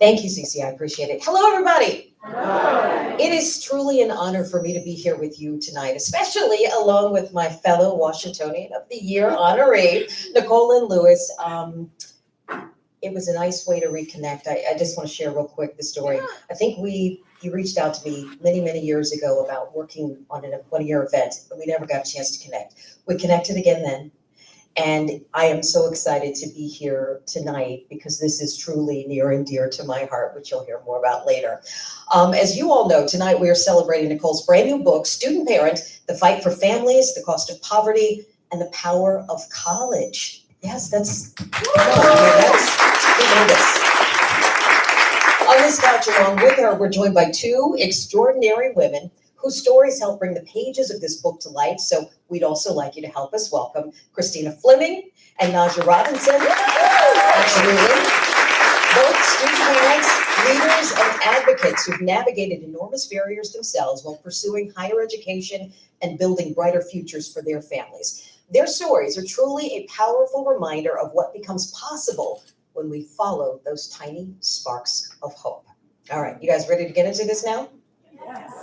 Thank you, Cece. I appreciate it. Hello, everybody. Hello. It is truly an honor for me to be here with you tonight, especially along with my fellow Washingtonian of the Year honoree, Nicole Lynn Lewis. It was a nice way to reconnect. I just want to share real quick the story. I think you reached out to me many, many years ago about working on one of your events, but we never got a chance to connect. We connected again then. And I am so excited to be here tonight because this is truly near and dear to my heart, which you'll hear more about later. As you all know, tonight we are celebrating Nicole's brand new book, Student Parent, The Fight for Families, The Cost of Poverty, and the Power of College. Yes, that's tremendous. On this couch along with her, we're joined by two extraordinary women whose stories help bring the pages of this book to life. So we'd also like you to help us welcome Christina Fleming and Naja Robinson. Absolutely. Both student parents, leaders, and advocates who've navigated enormous barriers themselves while pursuing higher education and building brighter futures for their families. Their stories are truly a powerful reminder of what becomes possible when we follow those tiny sparks of hope. All right, you guys ready to get into this now?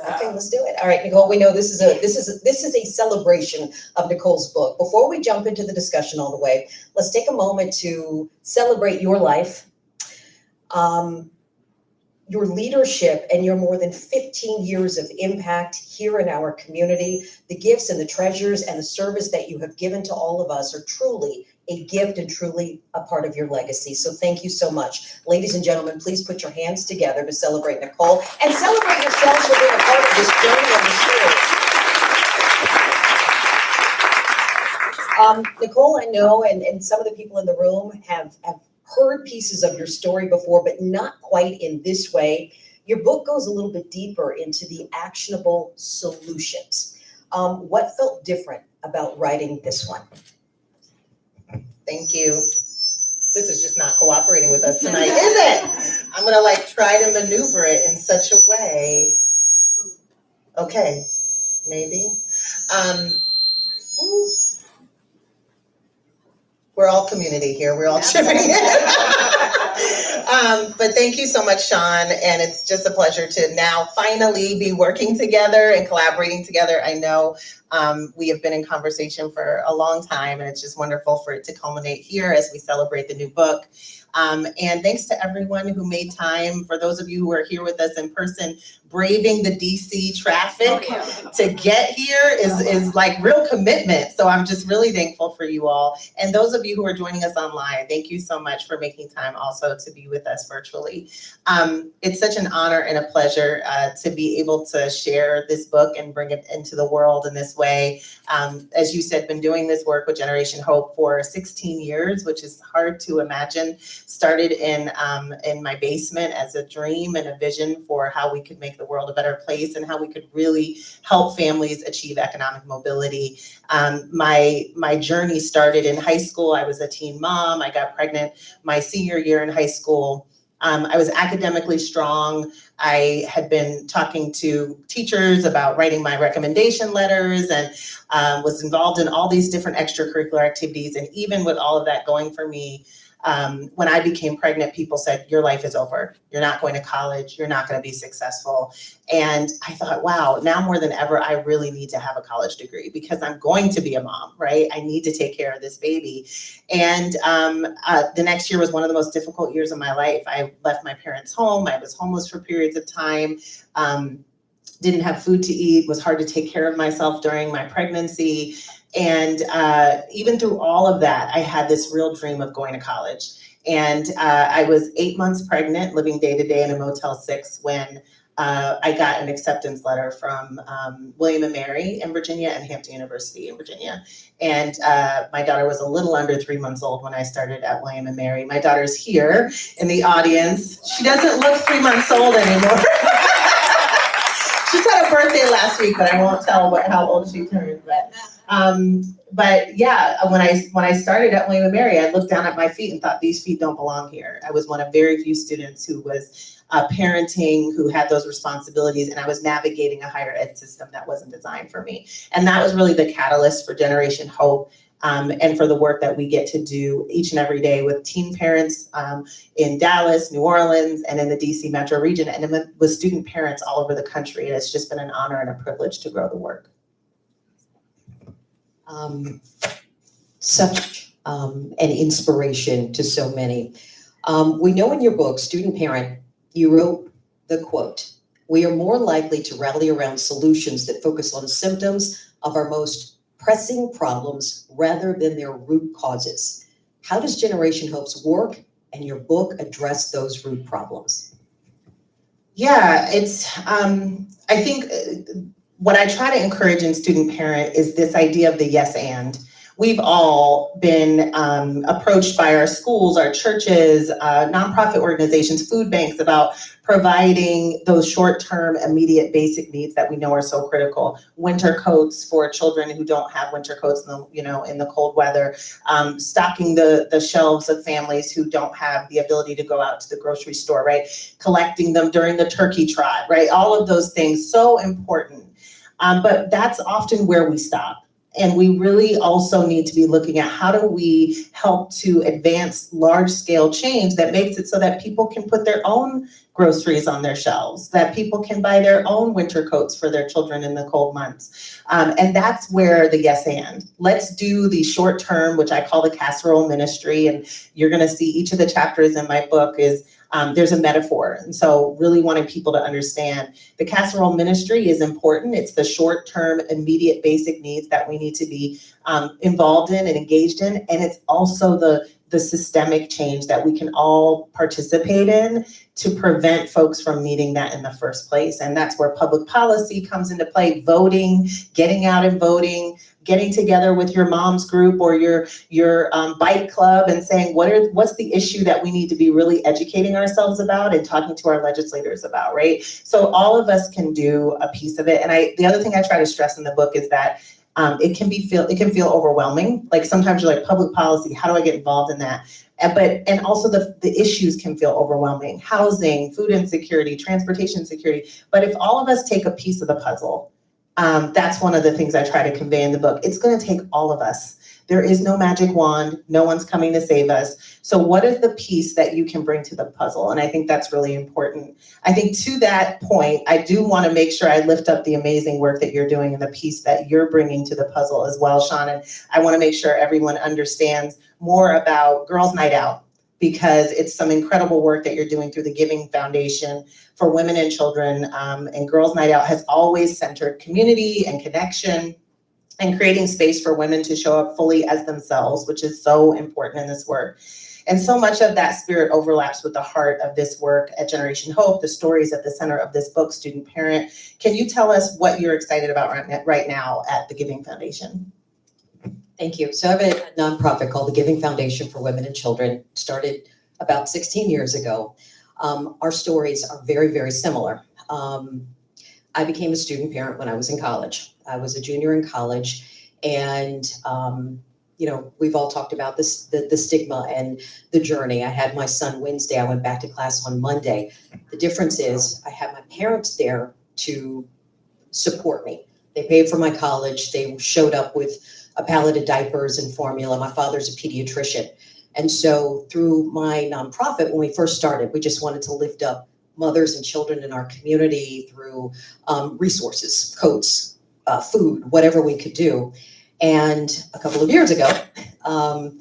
Okay, let's do it. All right, Nicole, we know this is a celebration of Nicole's book. Before we jump into the discussion all the way, let's take a moment to celebrate your life, your leadership, and your more than 15 years of impact here in our community. The gifts and the treasures and the service that you have given to all of us are truly a gift and truly a part of your legacy. So thank you so much. Ladies and gentlemen, please put your hands together to celebrate Nicole and celebrate yourselves for being a part of this journey on the stage. Nicole, I know, and some of the people in the room have heard pieces of your story before, but not quite in this way. Your book goes a little bit deeper into the actionable solutions. What felt different about writing this one? Thank you. This is just not cooperating with us tonight, is it? I'm gonna try to maneuver it in such a way. Okay, maybe. We're all community here. We're all chipping in. But thank you so much, Shawn. And it's just a pleasure to now finally be working together and collaborating together. I know we have been in conversation for a long time, and it's just wonderful for it to culminate here as we celebrate the new book. And thanks to everyone who made time. For those of you who are here with us in person, braving the DC traffic to get here is like real commitment. So I'm just really thankful for you all. And those of you who are joining us online, thank you so much for making time also to be with us virtually. It's such an honor and a pleasure to be able to share this book and bring it into the world in this way. As you said, been doing this work with Generation Hope for 16 years, which is hard to imagine. Started in my basement as a dream and a vision for how we could make the world a better place and how we could really help families achieve economic mobility. My journey started in high school. I was a teen mom. I got pregnant my senior year in high school. I was academically strong. I had been talking to teachers about writing my recommendation letters and was involved in all these different extracurricular activities. And even with all of that going for me, when I became pregnant, people said, your life is over. You're not going to college. You're not going to be successful. And I thought, wow, now more than ever, I really need to have a college degree because I'm going to be a mom, right? I need to take care of this baby. And the next year was one of the most difficult years of my life. I left my parents' home. I was homeless for periods of time. Didn't have food to eat, was hard to take care of myself during my pregnancy. And even through all of that, I had this real dream of going to college. And I was 8 months pregnant, living day to day in a Motel 6 when I got an acceptance letter from William & Mary in Virginia and Hampton University in Virginia. And my daughter was a little under 3 months old when I started at William & Mary. My daughter's here in the audience. She doesn't look 3 months old anymore. She had a birthday last week, but I won't tell how old she turned. But yeah, when I started at William & Mary, I looked down at my feet and thought, these feet don't belong here. I was one of very few students who was parenting, who had those responsibilities, and I was navigating a higher ed system that wasn't designed for me. And that was really the catalyst for Generation Hope. and for the work that we get to do each and every day with teen parents in Dallas, New Orleans, and in the DC metro region, and with student parents all over the country. And it's just been an honor and a privilege to grow the work. Such an inspiration to so many. We know in your book, Student Parent, you wrote the quote, "We are more likely to rally around solutions that focus on symptoms of our most pressing problems rather than their root causes." How does Generation Hope's work and your book address those root problems? Yeah, I think what I try to encourage in Student Parent is this idea of the yes and. We've all been approached by our schools, our churches, nonprofit organizations, food banks about providing those short-term, immediate basic needs that we know are so critical. Winter coats for children who don't have winter coats in the cold weather, stocking the shelves of families who don't have the ability to go out to the grocery store, right? Collecting them during the turkey trot, right? All of those things, so important. But that's often where we stop. And we really also need to be looking at how do we help to advance large-scale change that makes it so that people can put their own groceries on their shelves, that people can buy their own winter coats for their children in the cold months. And that's where the yes and. Let's do the short term, which I call the casserole ministry. And you're going to see each of the chapters in my book is there's a metaphor. And so really wanting people to understand the casserole ministry is important. It's the short-term, immediate basic needs that we need to be involved in and engaged in. And it's also the systemic change that we can all participate in to prevent folks from needing that in the first place. And that's where public policy comes into play, voting, getting out and voting, getting together with your mom's group or your bike club and saying, what's the issue that we need to be really educating ourselves about and talking to our legislators about, right? So all of us can do a piece of it. And the other thing I try to stress in the book is that it can feel overwhelming. Like sometimes you're like, public policy, how do I get involved in that? And also the issues can feel overwhelming. Housing, food insecurity, transportation security. But if all of us take a piece of the puzzle, that's one of the things I try to convey in the book. It's going to take all of us. There is no magic wand. No one's coming to save us. So what is the piece that you can bring to the puzzle? And I think that's really important. I think to that point, I do want to make sure I lift up the amazing work that you're doing and the piece that you're bringing to the puzzle as well, Shawn. And I want to make sure everyone understands more about Girls Night Out, because it's some incredible work that you're doing through the Giving Foundation for Women and Children. And Girls Night Out has always centered community and connection and creating space for women to show up fully as themselves, which is so important in this work. And so much of that spirit overlaps with the heart of this work at Generation Hope, the stories at the center of this book, Student Parent. Can you tell us what you're excited about right now at the Giving Foundation? Thank you. So I have a nonprofit called the Giving Foundation for Women and Children, started about 16 years ago. Our stories are very, very similar. I became a student parent when I was in college. I was a junior in college, and we've all talked about this, the stigma and the journey. I had my son Wednesday. I went back to class on Monday. The difference is I had my parents there to support me. They paid for my college. They showed up with a pallet of diapers and formula. My father's a pediatrician. And so through my nonprofit, when we first started, we just wanted to lift up mothers and children in our community through resources, coats, food, whatever we could do. And a couple of years ago, I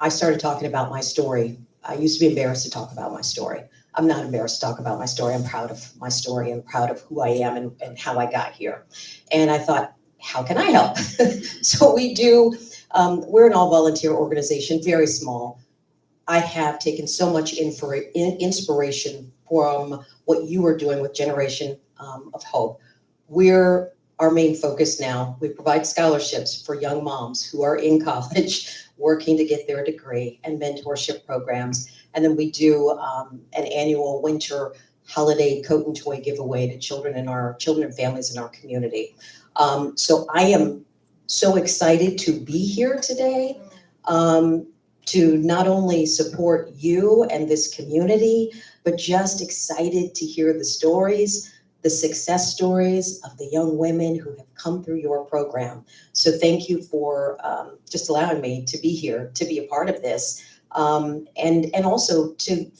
started talking about my story. I used to be embarrassed to talk about my story. I'm not embarrassed to talk about my story. I'm proud of my story. I'm proud of who I am and how I got here. And I thought, how can I help? So we do, we're an all-volunteer organization, very small. I have taken so much inspiration from what you are doing with Generation of Hope. We're our main focus now. We provide scholarships for young moms who are in college working to get their degree and mentorship programs. And then we do an annual winter holiday coat and toy giveaway to children and families in our community. So I am so excited to be here today. To not only support you and this community, but just excited to hear the stories the success stories of the young women who have come through your program. So thank you for just allowing me to be here, to be a part of this, and also to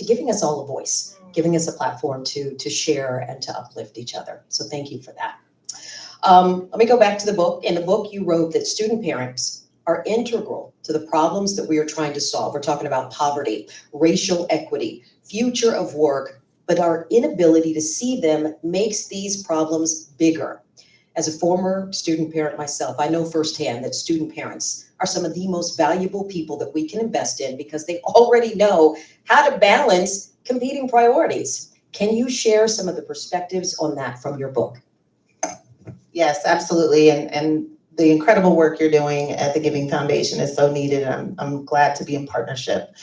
giving us all a voice, giving us a platform to share and to uplift each other. So thank you for that. Let me go back to the book. In the book, you wrote that student parents are integral to the problems that we are trying to solve. We're talking about poverty, racial equity, future of work, but our inability to see them makes these problems bigger. As a former student parent myself, I know firsthand that student parents are some of the most valuable people that we can invest in because they already know how to balance competing priorities. Can you share some of the perspectives on that from your book? Yes, absolutely. And the incredible work you're doing at the Giving Foundation is so needed. I'm glad to be in partnership.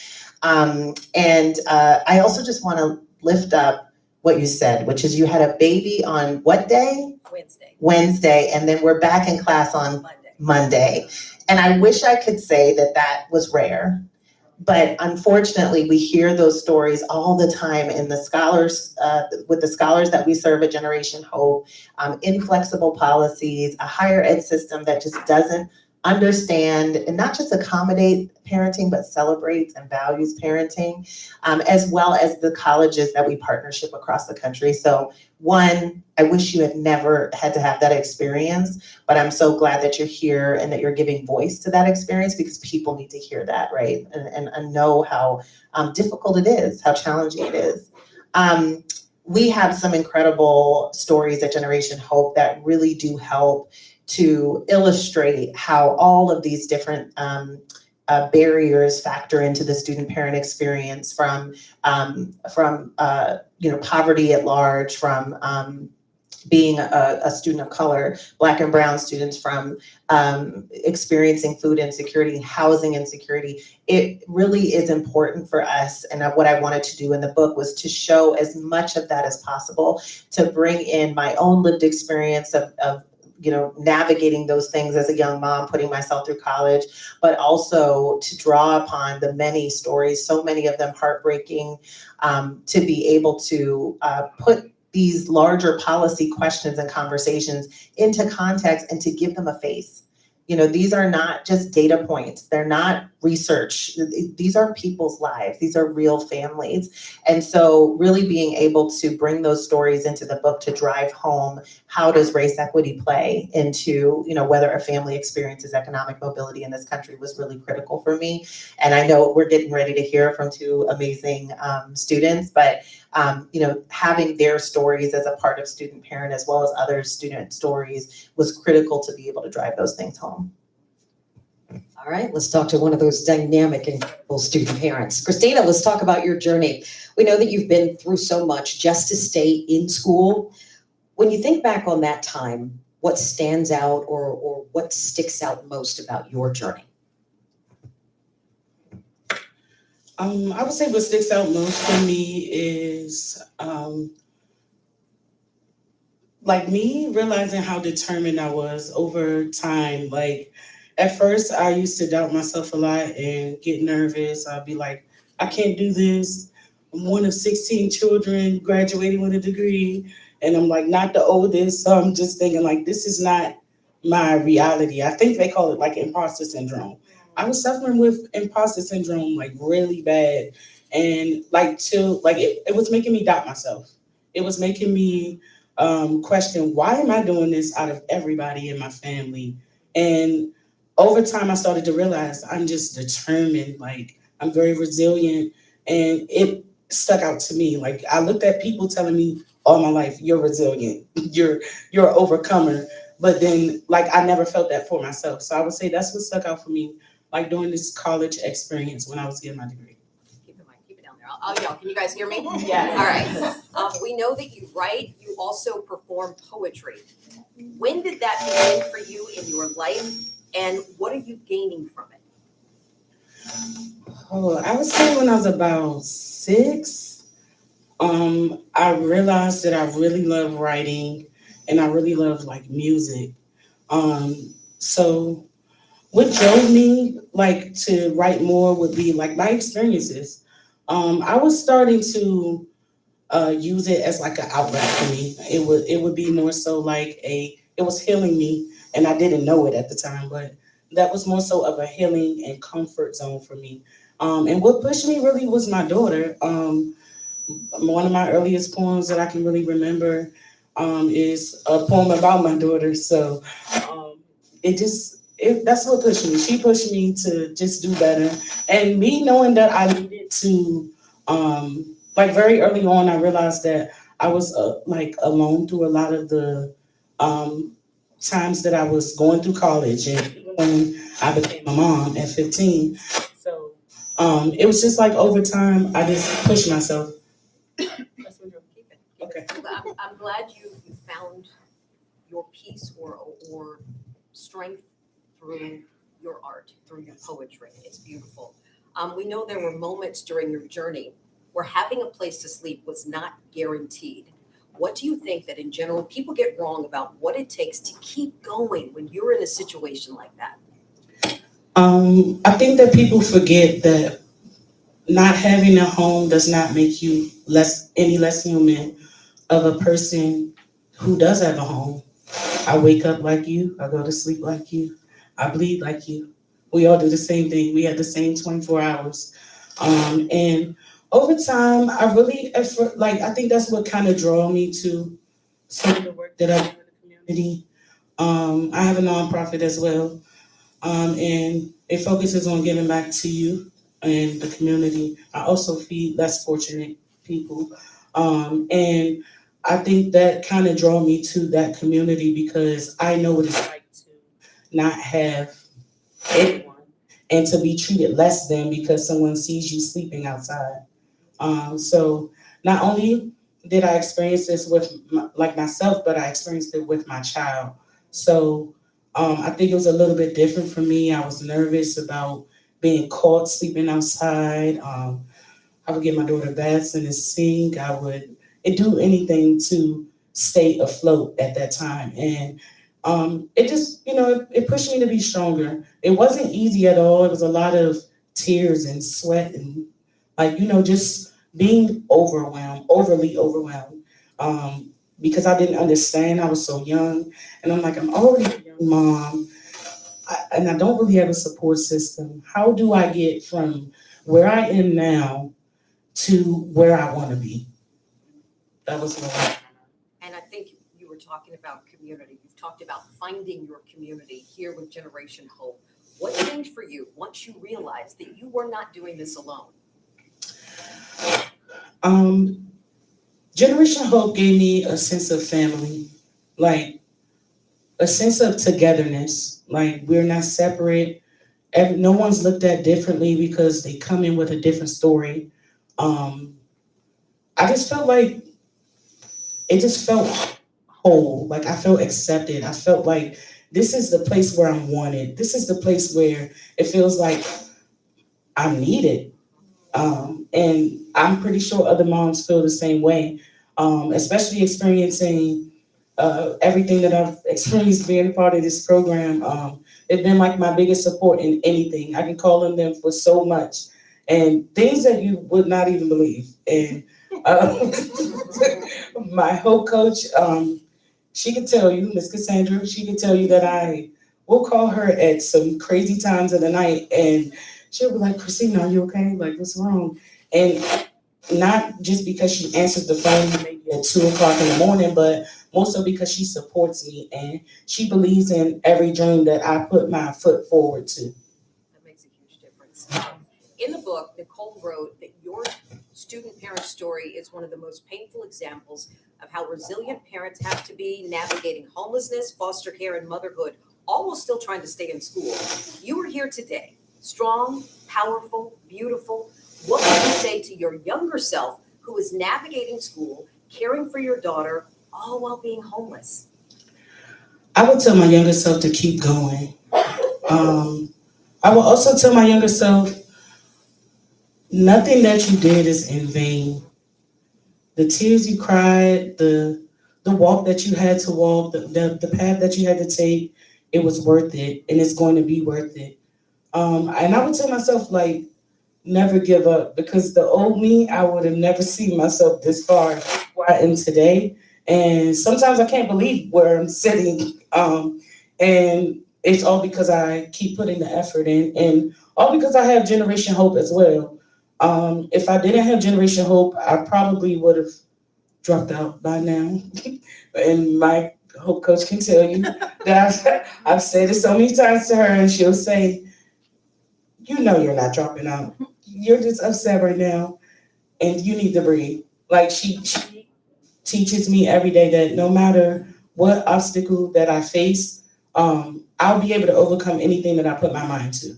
I also just want to lift up what you said, which is you had a baby on what day? Wednesday, and then we're back in class on Monday. And I wish I could say that that was rare. But unfortunately, we hear those stories all the time in the scholars, with the scholars that we serve at Generation Hope, inflexible policies, a higher ed system that just doesn't understand and not just accommodate parenting, but celebrates and values parenting, as well as the colleges that we partnership across the country. So one, I wish you had never had to have that experience, but I'm so glad that you're here and that you're giving voice to that experience because people need to hear that, right? And know how difficult it is, how challenging it is. We have some incredible stories at Generation Hope that really do help to illustrate how all of these different barriers factor into the student parent experience from poverty at large, from being a student of color, Black and brown students, from experiencing food insecurity, housing insecurity. It really is important for us, and what I wanted to do in the book was to show as much of that as possible, to bring in my own lived experience of navigating those things as a young mom, putting myself through college, but also to draw upon the many stories, so many of them heartbreaking, to be able to put these larger policy questions and conversations into context and to give them a face. These are not just data points. They're not research. These are people's lives. These are real families. And so really being able to bring those stories into the book to drive home, how does race equity play into, whether a family experiences economic mobility in this country was really critical for me. And I know we're getting ready to hear from two amazing students, but having their stories as a part of student parent as well as other student stories was critical to be able to drive those things home. All right, let's talk to one of those dynamic and incredible student parents. Christina, let's talk about your journey. We know that you've been through so much just to stay in school. When you think back on that time, what stands out or what sticks out most about your journey? I would say what sticks out most for me is me realizing how determined I was over time. Like at first I used to doubt myself a lot and get nervous. I'd be like, I can't do this. I'm one of 16 children graduating with a degree, and I'm like not the oldest. So I'm just thinking like, this is not my reality. I think they call it like imposter syndrome. I was suffering with imposter syndrome like really bad. And it was making me doubt myself. It was making me question, why am I doing this out of everybody in my family? And over time, I started to realize I'm just determined. Like I'm very resilient, and it stuck out to me. Like I looked at people telling me all my life, "You're resilient. You're an overcomer." But then, I never felt that for myself. So I would say that's what stuck out for me, like during this college experience when I was getting my degree. Keep it down there. I'll yell. Can you guys hear me? Yeah. All right. We know that you write. You also perform poetry. When did that begin for you in your life, and what are you gaining from it? Oh, I would say when I was about 6, I realized that I really love writing and I really love music. So what drove me to write more would be my experiences. I was starting to use it as like an outlet for me. It would be more so like it was healing me, and I didn't know it at the time, but that was more so of a healing and comfort zone for me. And what pushed me really was my daughter. One of my earliest poems that I can really remember is a poem about my daughter. So that's what pushed me. She pushed me to just do better, and me knowing that I needed to, like very early on, I realized that I was like alone through a lot of the um, times that I was going through college, and even when I became a mom at 15. So it was just like over time, I just pushed myself. Keep it. Okay. I'm glad you found your peace or strength through your art, through your poetry. It's beautiful. We know there were moments during your journey where having a place to sleep was not guaranteed. What do you think that in general people get wrong about what it takes to keep going when you're in a situation like that? I think that people forget that not having a home does not make you any less human of a person who does have a home. I wake up like you, I go to sleep like you, I bleed like you. We all do the same thing. We have the same 24 hours. And over time, I really, like, I think that's what kind of drew me to some of the work that I do in the community. I have a nonprofit as well, and it focuses on giving back to you and the community. I also feed less fortunate people, and I think that kind of draw me to that community because I know what it's like to not have anyone and to be treated less than because someone sees you sleeping outside. So not only did I experience this with like myself, but I experienced it with my child. So I think it was a little bit different for me. I was nervous about being caught sleeping outside. I would get my daughter baths in the sink. I would do anything to stay afloat at that time. And it just, it pushed me to be stronger. It wasn't easy at all. It was a lot of tears and sweat and like, just being overwhelmed, overly overwhelmed. Because I didn't understand. I was so young. And I'm like, I'm already a young mom. And I don't really have a support system. How do I get from where I am now to where I want to be? That was my. And I think you were talking about community. You've talked about finding your community here with Generation Hope. What changed for you once you realized that you were not doing this alone? Generation Hope gave me a sense of family, like a sense of togetherness. Like we're not separate. No one's looked at differently because they come in with a different story. Um, I just felt like it just felt whole. Like I felt accepted. I felt like this is the place where I'm wanted. This is the place where it feels like I'm needed. And I'm pretty sure other moms feel the same way, especially experiencing everything that I've experienced being a part of this program. It's been like my biggest support in anything. I can call on them for so much and things that you would not even believe. And my whole coach, she could tell you, Miss Cassandra, she could tell you that I will call her at some crazy times of the night and she'll be like, Christina, are you okay? Like, what's wrong? And not just because she answers the phone maybe at 2 o'clock in the morning, but more so because she supports me and she believes in every dream that I put my foot forward to. That makes a huge difference. In the book, Nicole wrote that your student parent story is one of the most painful examples of how resilient parents have to be navigating homelessness, foster care, and motherhood, all while still trying to stay in school. You are here today, strong, powerful, beautiful. What would you say to your younger self who is navigating school, caring for your daughter, all while being homeless? I would tell my younger self to keep going. I will also tell my younger self, nothing that you did is in vain. The tears you cried, the walk that you had to walk, the path that you had to take, it was worth it, and it's going to be worth it. And I would tell myself like, never give up, because the old me, I would have never seen myself this far where I am today. And sometimes I can't believe where I'm sitting. And it's all because I keep putting the effort in, and all because I have Generation Hope as well. If I didn't have Generation Hope, I probably would have dropped out by now. And my Hope coach can tell you that I've said it so many times to her, and she'll say, "You know you're not dropping out. You're just upset right now, and you need to breathe." Like she teaches me every day that no matter what obstacle that I face, I'll be able to overcome anything that I put my mind to.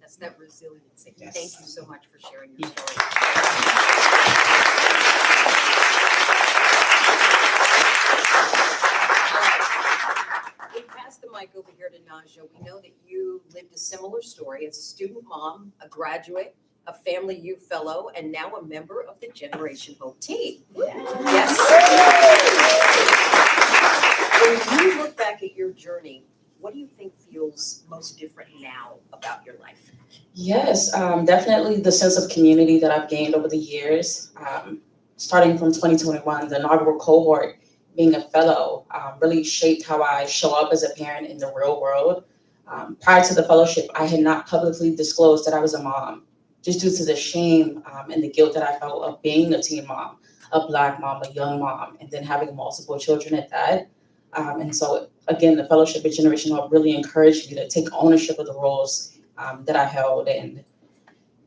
That's that resiliency. Yes. Thank you so much for sharing your story. We pass the mic over here to Naja. We know that you lived a similar story as a student mom, a graduate, a Family U fellow, and now a member of the Generation Hope team. Yes. When you look back at your journey, what do you think feels most different now about your life? Yes, definitely the sense of community that I've gained over the years. Starting from 2021, the inaugural cohort, being a fellow, really shaped how I show up as a parent in the real world. Prior to the fellowship, I had not publicly disclosed that I was a mom, just due to the shame and the guilt that I felt of being a teen mom, a Black mom, a young mom, and then having multiple children at that. And so, again, the fellowship at Generation Hope really encouraged me to take ownership of the roles that I held. And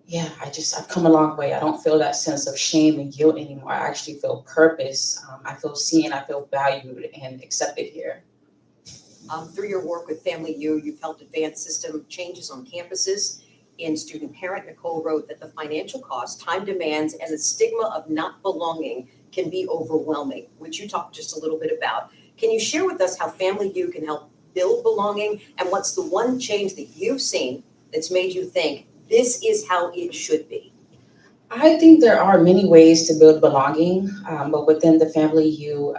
yeah, I've come a long way. I don't feel that sense of shame and guilt anymore. I actually feel purpose. I feel seen, I feel valued and accepted here. Through your work with Family U, you've helped advance system changes on campuses. In Student Parent, Nicole wrote that the financial cost, time demands, and the stigma of not belonging can be overwhelming, which you talked just a little bit about. Can you share with us how Family U can help build belonging, and what's the one change that you've seen that's made you think this is how it should be? I think there are many ways to build belonging, but within the Family U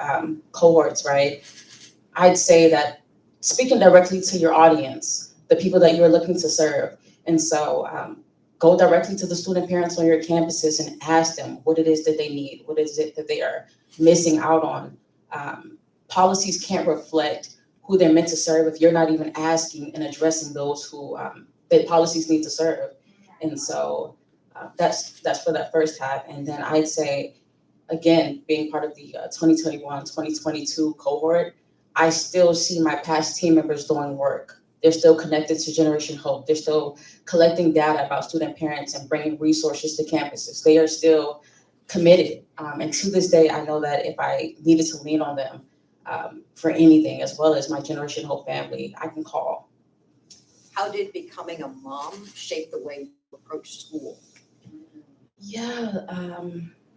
cohorts, right? I'd say that speaking directly to your audience, the people that you're looking to serve. And so go directly to the student parents on your campuses and ask them what it is that they need, what is it that they are missing out on. Policies can't reflect who they're meant to serve if you're not even asking and addressing those who that policies need to serve. And so that's for that first half. And then I'd say, again, being part of the 2021, 2022 cohort, I still see my past team members doing work. They're still connected to Generation Hope. They're still collecting data about student parents and bringing resources to campuses. They are still committed. And to this day, I know that if I needed to lean on them for anything, as well as my Generation Hope family, I can call. How did becoming a mom shape the way you approach school? Yeah,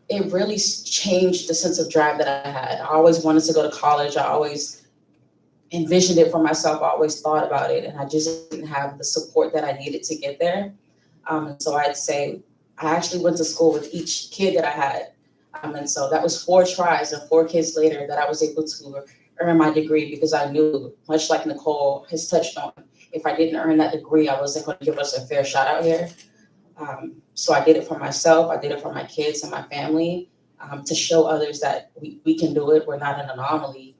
it really changed the sense of drive that I had. I always wanted to go to college. I always envisioned it for myself. I always thought about it, and I just didn't have the support that I needed to get there. So I'd say I actually went to school with each kid that I had. And so that was 4 tries and 4 kids later that I was able to earn my degree, because I knew, much like Nicole has touched on, if I didn't earn that degree, I wasn't going to give us a fair shot out here. So I did it for myself. I did it for my kids and my family, to show others that we can do it. We're not an anomaly.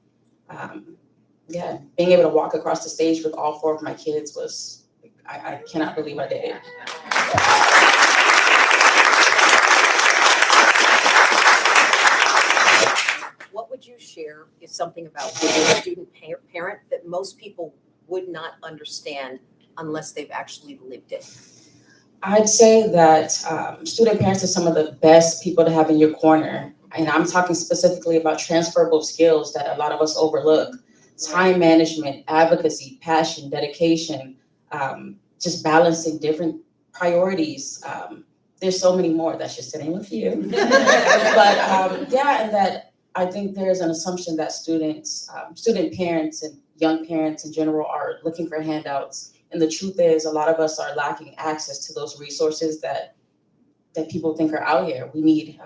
Yeah, being able to walk across the stage with all 4 of my kids was, I cannot believe I did. What would you share is something about being a student parent that most people would not understand unless they've actually lived it? I'd say that student parents are some of the best people to have in your corner. And I'm talking specifically about transferable skills that a lot of us overlook. Time management, advocacy, passion, dedication, just balancing different priorities. There's so many more. That's just sitting with you. But yeah, and that I think there's an assumption that student parents and young parents in general are looking for handouts. And the truth is, a lot of us are lacking access to those resources that people think are out here. We need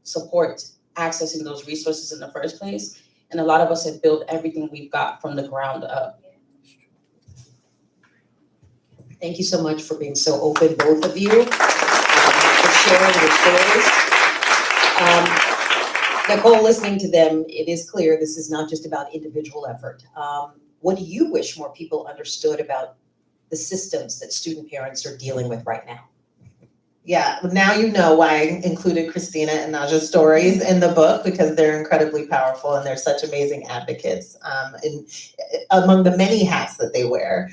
support accessing those resources in the first place. And a lot of us have built everything we've got from the ground up. Thank you so much for being so open, both of you, for sharing your stories. Nicole, listening to them, it is clear this is not just about individual effort. What do you wish more people understood about the systems that student parents are dealing with right now? Yeah, now you know why I included Christina and Naja's stories in the book, because they're incredibly powerful and they're such amazing advocates among the many hats that they wear.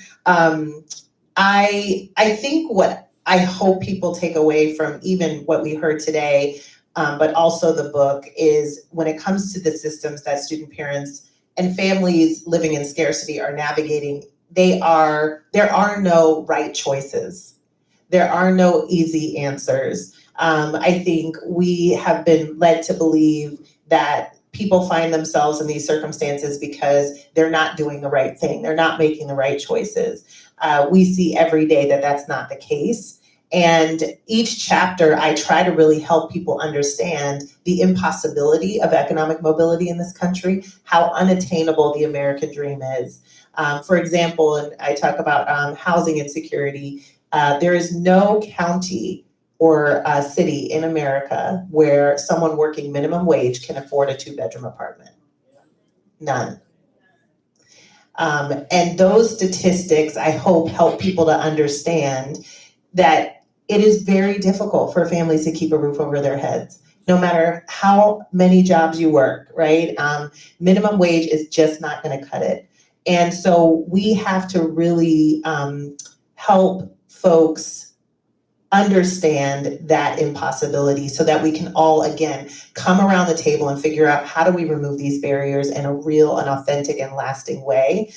I think what I hope people take away from even what we heard today, but also the book, is when it comes to the systems that student parents and families living in scarcity are navigating, there are no right choices. There are no easy answers. I think we have been led to believe that people find themselves in these circumstances because they're not doing the right thing. They're not making the right choices. We see every day that that's not the case. And each chapter, I try to really help people understand the impossibility of economic mobility in this country, how unattainable the American dream is. For example, and I talk about housing insecurity. There is no county or city in America where someone working minimum wage can afford a 2-bedroom apartment. None. And those statistics, I hope, help people to understand that it is very difficult for families to keep a roof over their heads, no matter how many jobs you work, right? Minimum wage is just not going to cut it. And so we have to really help folks understand that impossibility so that we can all, again, come around the table and figure out how do we remove these barriers in a real and authentic and lasting way.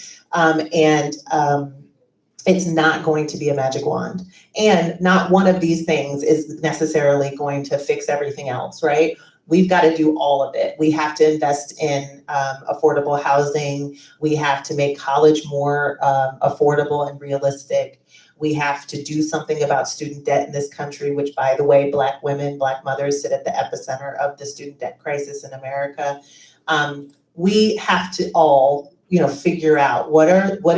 It's not going to be a magic wand. And not one of these things is necessarily going to fix everything else, right? We've got to do all of it. We have to invest in affordable housing. We have to make college more affordable and realistic. We have to do something about student debt in this country, which, by the way, Black women, Black mothers sit at the epicenter of the student debt crisis in America. We have to all, figure out what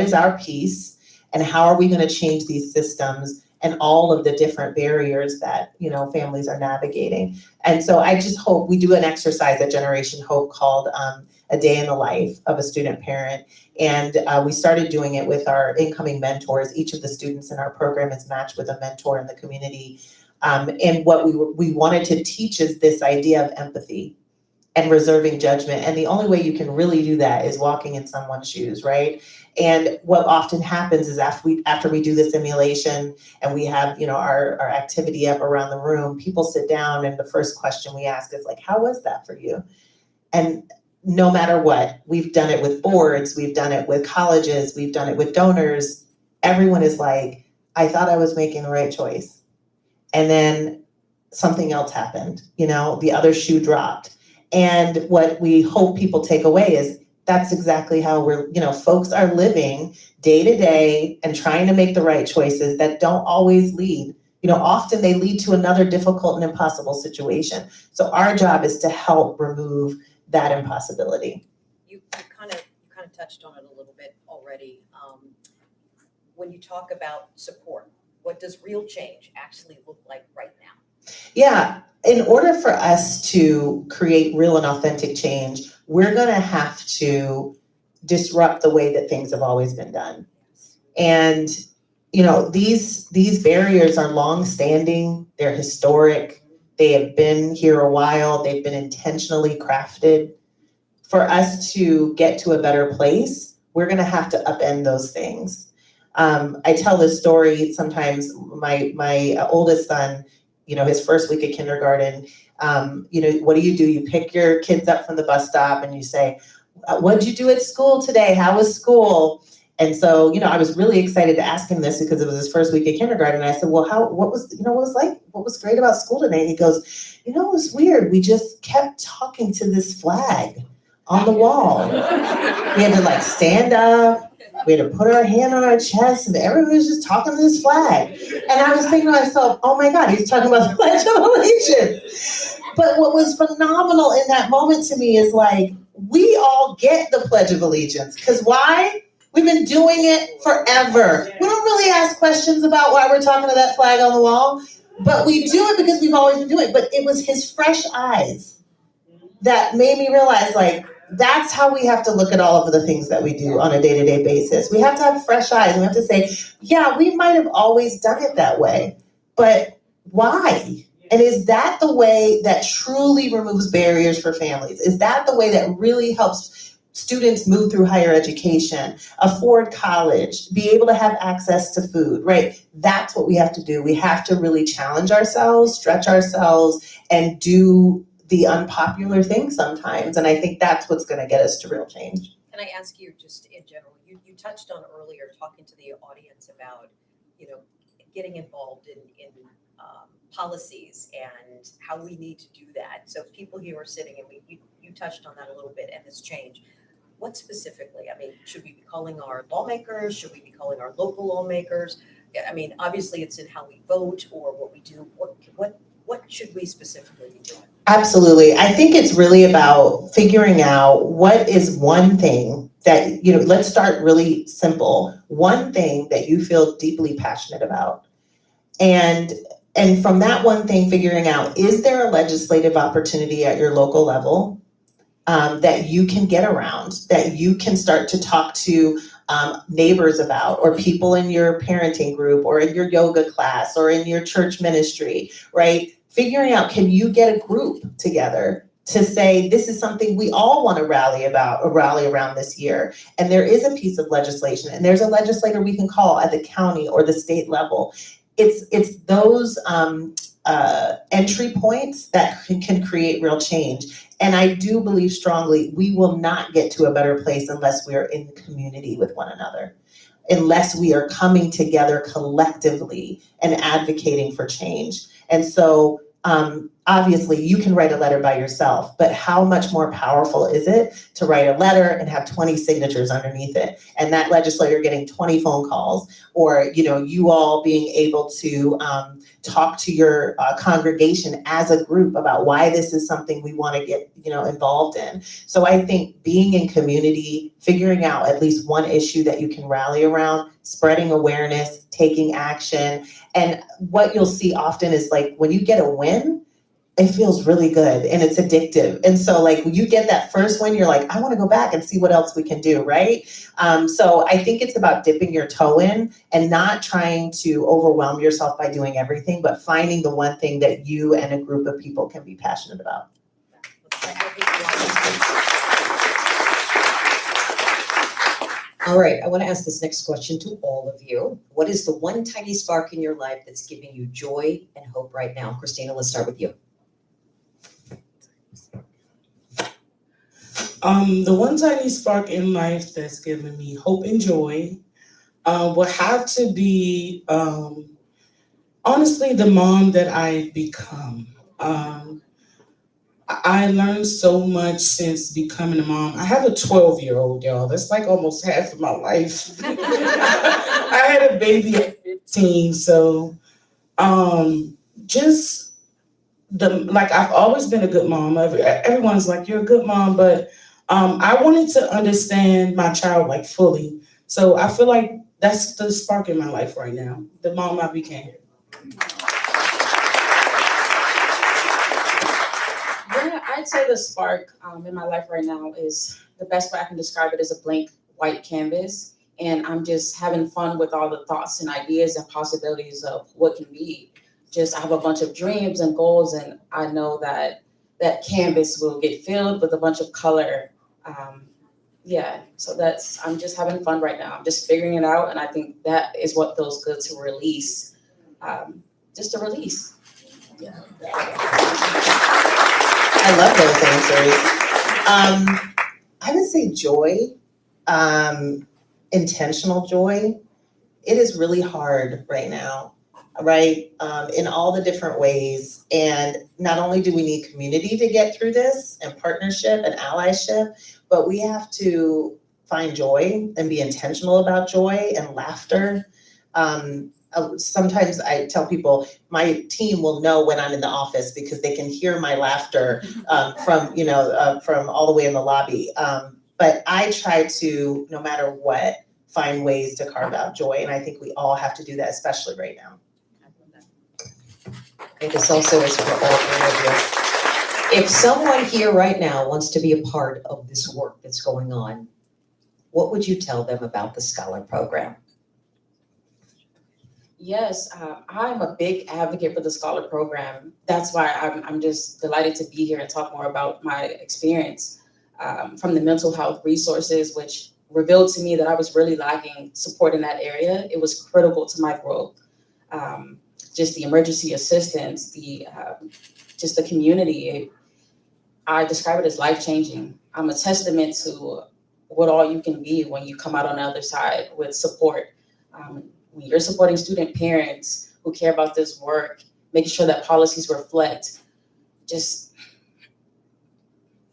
is our piece and how are we going to change these systems and all of the different barriers that, families are navigating. And so I just hope we do an exercise at Generation Hope called A Day in the Life of a Student Parent. And we started doing it with our incoming mentors. Each of the students in our program is matched with a mentor in the community. And what we wanted to teach is this idea of empathy and reserving judgment. And the only way you can really do that is walking in someone's shoes, right? And what often happens is after we do the simulation and we have, our activity up around the room, people sit down and the first question we ask is like, how was that for you? And no matter what, we've done it with boards, we've done it with colleges, we've done it with donors. Everyone is like, I thought I was making the right choice. And then something else happened, the other shoe dropped. And what we hope people take away is that's exactly how folks are living day to day and trying to make the right choices that don't always lead. Often they lead to another difficult and impossible situation. So our job is to help remove that impossibility. You kind of touched on it a little bit already. When you talk about support, what does real change actually look like right now? Yeah. In order for us to create real and authentic change, we're going to have to disrupt the way that things have always been done. And, these barriers are long-standing, they're historic, they have been here a while, they've been intentionally crafted. For us to get to a better place, we're going to have to upend those things. I tell this story sometimes. My oldest son, his first week of kindergarten, what do? You pick your kids up from the bus stop and you say, what'd you do at school today? How was school? And so, I was really excited to ask him this because it was his first week of kindergarten. And I said, well, what was great about school today? And he goes, it was weird. We just kept talking to this flag on the wall. We had to stand up. We had to put our hand on our chest and everybody was just talking to this flag. And I was thinking to myself, oh my God, he's talking about the Pledge of Allegiance. But what was phenomenal in that moment to me is we all get the Pledge of Allegiance. Because why? We've been doing it forever. We don't really ask questions about why we're talking to that flag on the wall, but we do it because we've always been doing it. But it was his fresh eyes that made me realize, like, that's how we have to look at all of the things that we do on a day-to-day basis. We have to have fresh eyes. We have to say, yeah, we might have always done it that way, but why? And is that the way that truly removes barriers for families? Is that the way that really helps students move through higher education, afford college, be able to have access to food, right? That's what we have to do. We have to really challenge ourselves, stretch ourselves, and do the unpopular thing sometimes. And I think that's what's going to get us to real change. Can I ask you just in general, you touched on earlier talking to the audience about, getting involved in policies and how we need to do that. So people here are sitting and you touched on that a little bit and this change. What specifically? I mean, should we be calling our lawmakers? Should we be calling our local lawmakers? Yeah, I mean, obviously it's in how we vote or what we do. What should we specifically be doing? Absolutely. I think it's really about figuring out what is one thing that, let's start really simple. One thing that you feel deeply passionate about. And from that one thing, figuring out, is there a legislative opportunity at your local level that you can get around, that you can start to talk to neighbors about, or people in your parenting group, or in your yoga class, or in your church ministry, right? Figuring out, can you get a group together to say, this is something we all want to rally around this year. And there is a piece of legislation, and there's a legislator we can call at the county or the state level. It's those entry points that can create real change. And I do believe strongly we will not get to a better place unless we are in community with one another, unless we are coming together collectively and advocating for change. And so obviously you can write a letter by yourself, but how much more powerful is it to write a letter and have 20 signatures underneath it, and that legislator getting 20 phone calls, or you all being able to talk to your congregation as a group about why this is something we want to get involved in. So I think being in community, figuring out at least one issue that you can rally around, spreading awareness, taking action. And what you'll see often is, like, when you get a win, it feels really good and it's addictive. And so, like, when you get that first win, you're like, I want to go back and see what else we can do, right? So I think it's about dipping your toe in and not trying to overwhelm yourself by doing everything, but finding the one thing that you and a group of people can be passionate about. All right, I want to ask this next question to all of you. What is the one tiny spark in your life that's giving you joy and hope right now? Christina, let's start with you. The one tiny spark in life that's given me hope and joy would have to be, honestly, the mom that I've become. I learned so much since becoming a mom. I have a 12-year-old, y'all. That's like almost half of my life. I had a baby at 15, so just I've always been a good mom. Everyone's like, you're a good mom, but I wanted to understand my child like fully. So I feel like that's the spark in my life right now, the mom I became. Yeah, I'd say the spark in my life right now is, the best way I can describe it is a blank white canvas. And I'm just having fun with all the thoughts and ideas and possibilities of what can be. I have a bunch of dreams and goals, and I know that that canvas will get filled with a bunch of color. So I'm just having fun right now. I'm just figuring it out, and I think that is what feels good to release. Just a release. Yeah. I love those answers. I would say joy, intentional joy. It is really hard right now, right? In all the different ways. And not only do we need community to get through this, and partnership and allyship, but we have to find joy and be intentional about joy and laughter. Sometimes I tell people my team will know when I'm in the office because they can hear my laughter from all the way in the lobby. But I try to, no matter what, find ways to carve out joy. And I think we all have to do that, especially right now. Okay, this also is for all three of you. If someone here right now wants to be a part of this work that's going on, what would you tell them about the Scholar Program? Yes, I'm a big advocate for the Scholar Program. That's why I'm just delighted to be here and talk more about my experience from the mental health resources, which revealed to me that I was really lacking support in that area. It was critical to my growth. Just the emergency assistance, just the community. I describe it as life-changing. I'm a testament to what all you can be when you come out on the other side with support. When you're supporting student parents who care about this work, making sure that policies reflect just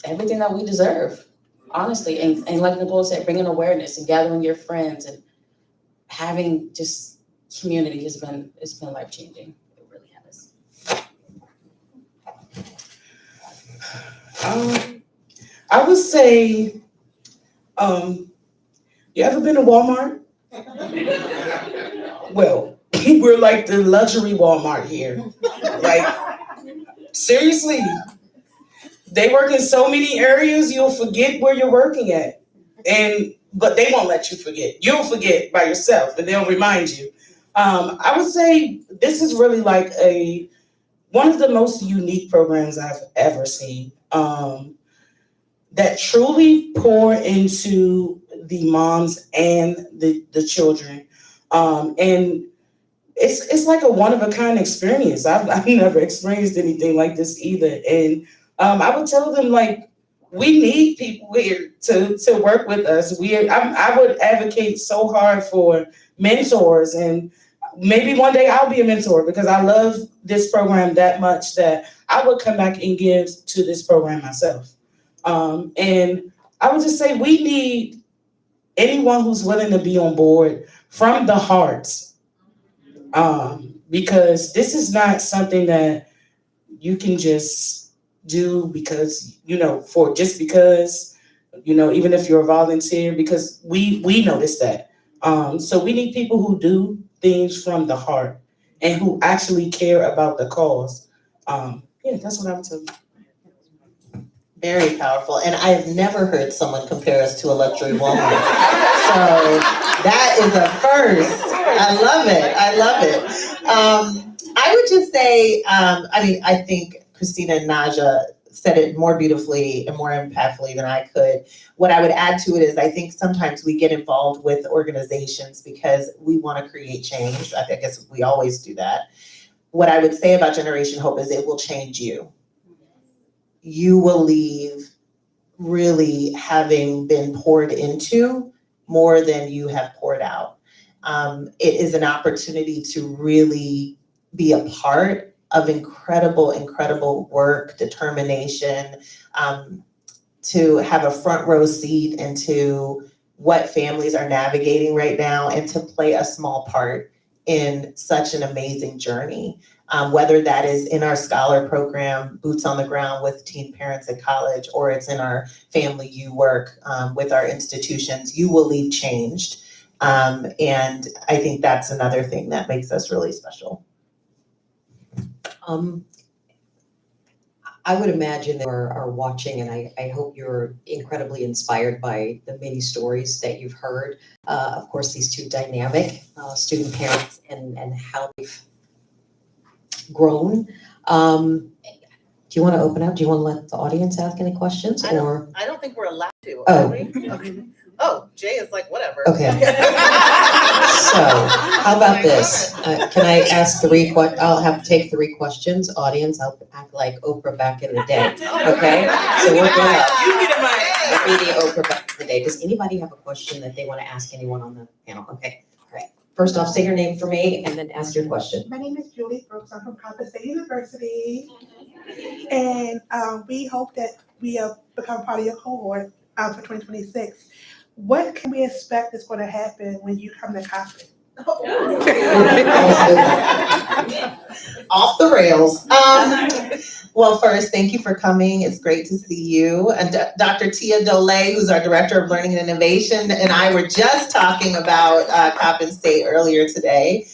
everything that we deserve, honestly. And like Nicole said, bringing awareness and gathering your friends and having just community it's been life-changing. It really has. I would say, you ever been to Walmart? Well, we're like the luxury Walmart here. Like, seriously, they work in so many areas, you'll forget where you're working at. But they won't let you forget. You'll forget by yourself, and they'll remind you. I would say this is really like one of the most unique programs I've ever seen. That truly pour into the moms and the children. And it's like a one-of-a-kind experience. I've never experienced anything like this either. And I would tell them, like, we need people here to work with us. I would advocate so hard for mentors, and maybe one day I'll be a mentor because I love this program that much that I would come back and give to this program myself. And I would just say we need anyone who's willing to be on board from the heart, because this is not something that you can just do because, because, even if you're a volunteer, because we notice that. So we need people who do things from the heart and who actually care about the cause. That's what I would tell you. Very powerful. And I've never heard someone compare us to a luxury Walmart. So that is a first. I love it. I would just say, I think Christina and Naja said it more beautifully and more impactfully than I could. What I would add to it is I think sometimes we get involved with organizations because we want to create change. I guess we always do that. What I would say about Generation Hope is it will change you. You will leave really having been poured into more than you have poured out. It is an opportunity to really be a part of incredible work, determination, to have a front row seat into what families are navigating right now and to play a small part in such an amazing journey. Whether that is in our Scholar Program, boots on the ground with teen parents at college, or it's in our Family U work with our institutions, you will leave changed. And I think that's another thing that makes us really special. I would imagine that are watching, and I hope you're incredibly inspired by the many stories that you've heard. Of course, these two dynamic student parents and how they've grown. Do you want to open up? Do you want to let the audience ask any questions? I don't think we're allowed to. Oh. Are we? Okay. Oh, Jay is like, whatever. Okay. So how about this? Can I ask I'll take 3 questions. Audience, I'll act like Oprah back in the day. Okay? So we're going up. You get a mic. I'll be the Oprah back in the day. Does anybody have a question that they want to ask anyone on the panel? Okay. All right. First off, say your name for me and then ask your question. My name is Julie Brooks. I'm from Compton State University. And we hope that we become part of your cohort for 2026. What can we expect is going to happen when you come to Compton? off the rails. Well, first, thank you for coming. It's great to see you. And Dr. Tia Dole, who's our Director of Learning and Innovation, and I were just talking about Coppin State earlier today.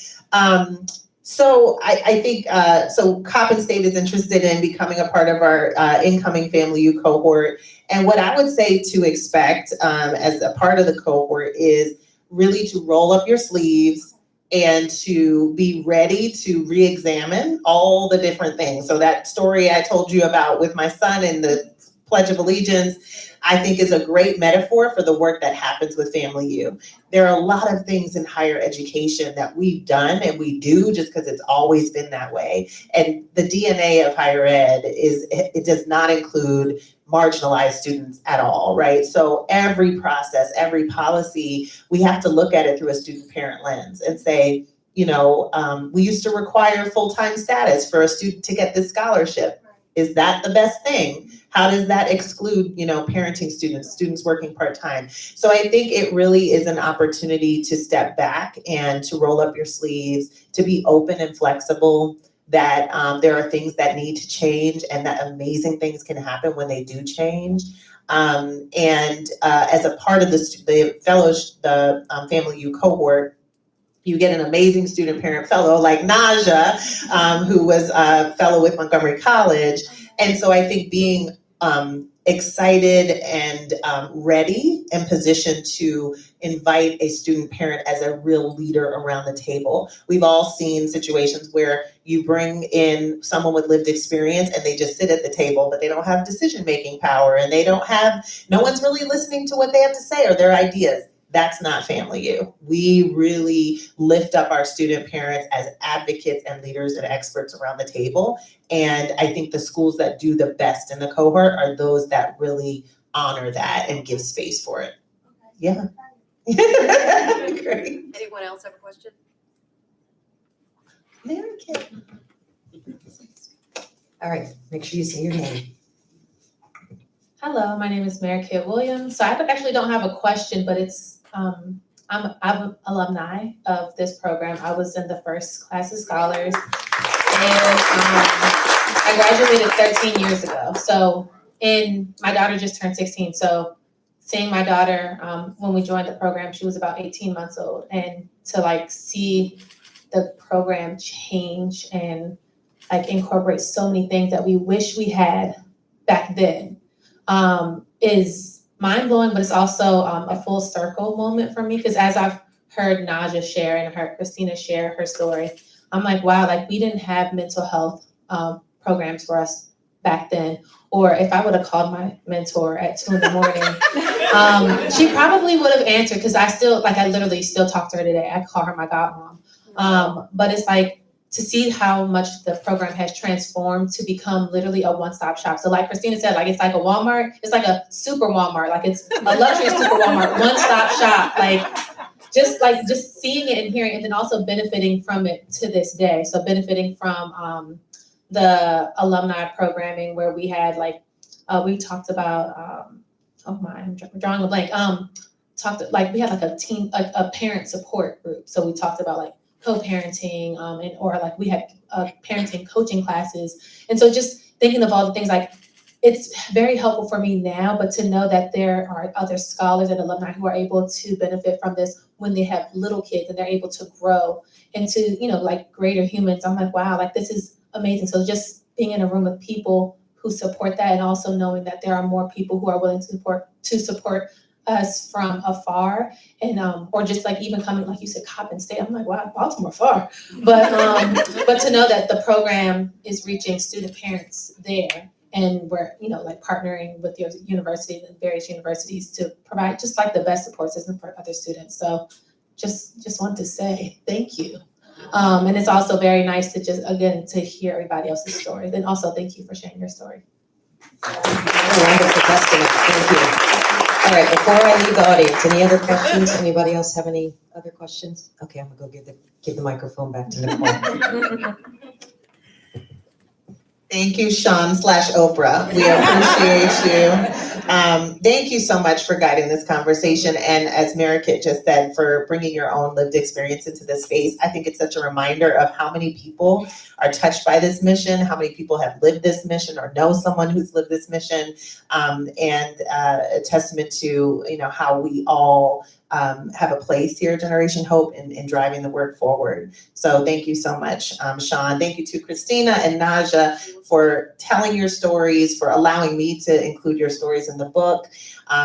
So I think, so Coppin State is interested in becoming a part of our incoming Family U cohort. And what I would say to expect as a part of the cohort is really to roll up your sleeves and to be ready to re-examine all the different things. So that story I told you about with my son and the Pledge of Allegiance, I think is a great metaphor for the work that happens with Family U. There are a lot of things in higher education that we've done and we do just because it's always been that way. And the DNA of higher ed it does not include marginalized students at all, right? So every process, every policy, we have to look at it through a student-parent lens and say, we used to require full-time status for a student to get this scholarship. Is that the best thing? How does that exclude, parenting students working part-time? So I think it really is an opportunity to step back and to roll up your sleeves, to be open and flexible, that there are things that need to change and that amazing things can happen when they do change. As a part of the Family U cohort, you get an amazing student parent fellow like Naja, who was a fellow with Montgomery College. And so I think being excited and ready and positioned to invite a student parent as a real leader around the table. We've all seen situations where you bring in someone with lived experience and they just sit at the table, but they don't have decision-making power and no one's really listening to what they have to say or their ideas. That's not Family U. We really lift up our student parents as advocates and leaders and experts around the table. And I think the schools that do the best in the cohort are those that really honor that and give space for it. Yeah. Great. Anyone else have a question? Mary Kay. All right, make sure you say your name. Hello, my name is Mary Kay Williams. So I actually don't have a question, but it's I'm an alumni of this program. I was in the first class of scholars, and I graduated 13 years ago. So, my daughter just turned 16. So, seeing my daughter when we joined the program, she was about 18 months old, and to see the program change and incorporate so many things that we wish we had back then is mind-blowing, but it's also a full circle moment for me, because as I've heard Naja share and heard Christina share her story, I'm like, wow, we didn't have mental health programs for us back then. Or if I would have called my mentor at 2 a.m, she probably would have answered, because I literally still talk to her today. I call her my godmom. But it's to see how much the program has transformed to become literally a one-stop shop. So like Christina said, it's like a Walmart, it's like a super Walmart, it's a luxury super Walmart, one-stop shop, just seeing it and hearing it, and then also benefiting from it to this day. So benefiting from the alumni programming where we had we talked about, I'm drawing a blank, we had a team, a parent support group. So we talked about co-parenting, or we had parenting coaching classes. And so just thinking of all the things, it's very helpful for me now, but to know that there are other scholars and alumni who are able to benefit from this when they have little kids and they're able to grow into, greater humans. I'm like, wow, this is amazing. So just being in a room with people who support that, and also knowing that there are more people who are willing to support us from afar, and or just even coming, like you said, Coppin State. I'm like, wow, Baltimore far, but to know that the program is reaching student parents there, and we're partnering with your university and various universities to provide just the best support system for other students. So just want to say thank you, and it's also very nice to to hear everybody else's story. Then also thank you for sharing your story. Wonderful testament. Thank you. All right, before I leave the audience, any other questions? Anybody else have any other questions? Okay, I'm gonna go give the microphone back to Nicole. Thank you, Shawn / Oprah. We appreciate you. Thank you so much for guiding this conversation. And as Marikit just said, for bringing your own lived experience into this space. I think it's such a reminder of how many people are touched by this mission, how many people have lived this mission or know someone who's lived this mission, and a testament to, how we all have a place here at Generation Hope in driving the work forward. So thank you so much, Shawn. Thank you to Christina and Naja for telling your stories, for allowing me to include your stories in the book,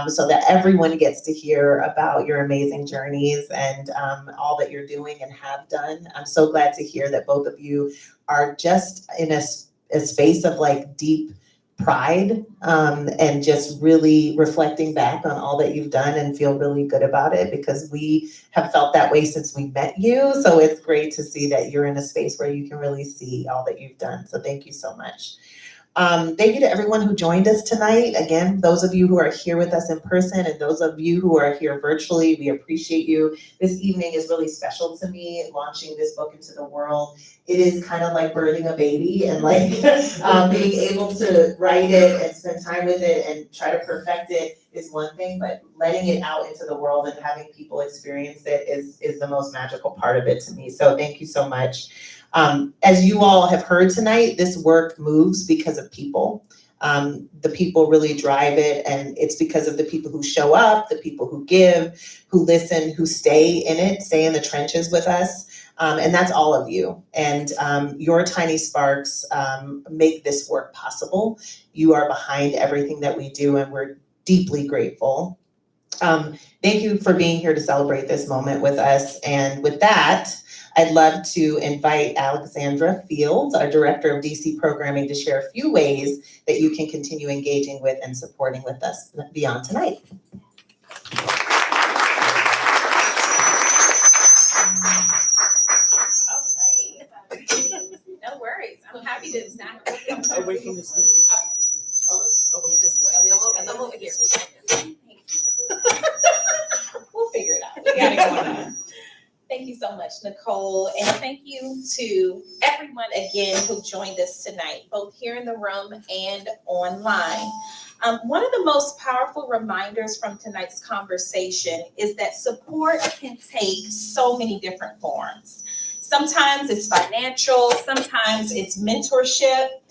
so that everyone gets to hear about your amazing journeys and all that you're doing and have done. I'm so glad to hear that both of you are just in a space of like deep pride, and just really reflecting back on all that you've done and feel really good about it, because we have felt that way since we met you. So it's great to see that you're in a space where you can really see all that you've done. So thank you so much. Thank you to everyone who joined us tonight. Again, those of you who are here with us in person and those of you who are here virtually, we appreciate you. This evening is really special to me, launching this book into the world. It is kind of like birthing a baby, and like being able to write it and spend time with it and try to perfect it is one thing, but letting it out into the world and having people experience it is the most magical part of it to me. So thank you so much. As you all have heard tonight, this work moves because of people. The people really drive it, and it's because of the people who show up, the people who give, who listen, who stay in it, stay in the trenches with us. And that's all of you. And your tiny sparks make this work possible. You are behind everything that we do, and we're deeply grateful. Thank you for being here to celebrate this moment with us. And with that, I'd love to invite Alexandra Fields, our Director of DC Programming, to share a few ways that you can continue engaging with and supporting with us beyond tonight. No worries. I'm happy to snack. Away from the speakers. Away this way. I'm over here. We'll figure it out. We got it going on. Thank you so much, Nicole. And thank you to everyone again who joined us tonight, both here in the room and online. One of the most powerful reminders from tonight's conversation is that support can take so many different forms. Sometimes it's financial, sometimes it's mentorship,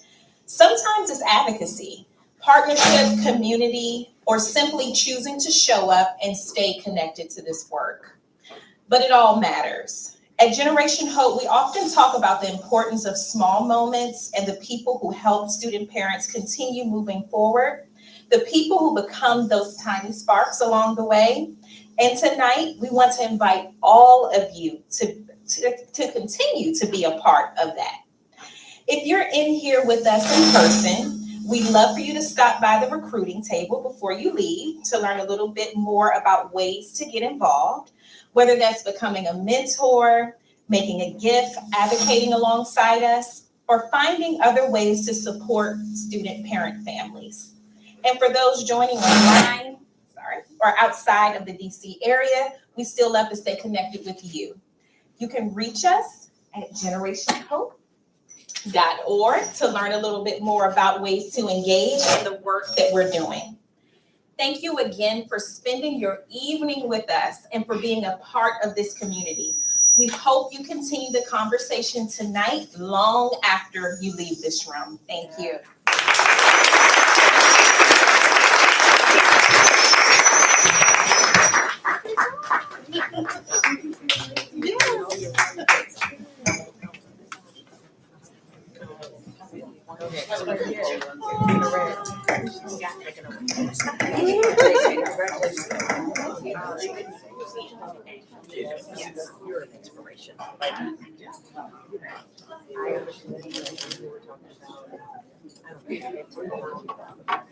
sometimes it's advocacy, partnership, community, or simply choosing to show up and stay connected to this work. But it all matters. At Generation Hope, we often talk about the importance of small moments and the people who help student parents continue moving forward, the people who become those tiny sparks along the way. And tonight, we want to invite all of you to continue to be a part of that. If you're in here with us in person, we'd love for you to stop by the recruiting table before you leave to learn a little bit more about ways to get involved, whether that's becoming a mentor, making a gift, advocating alongside us, or finding other ways to support student parent families. And for those joining online, or outside of the DC area, we still love to stay connected with you. You can reach us at generationhope.org to learn a little bit more about ways to engage in the work that we're doing. Thank you again for spending your evening with us and for being a part of this community. We hope you continue the conversation tonight long after you leave this room. Thank you. Yes, you're an inspiration. I understand you were talking about.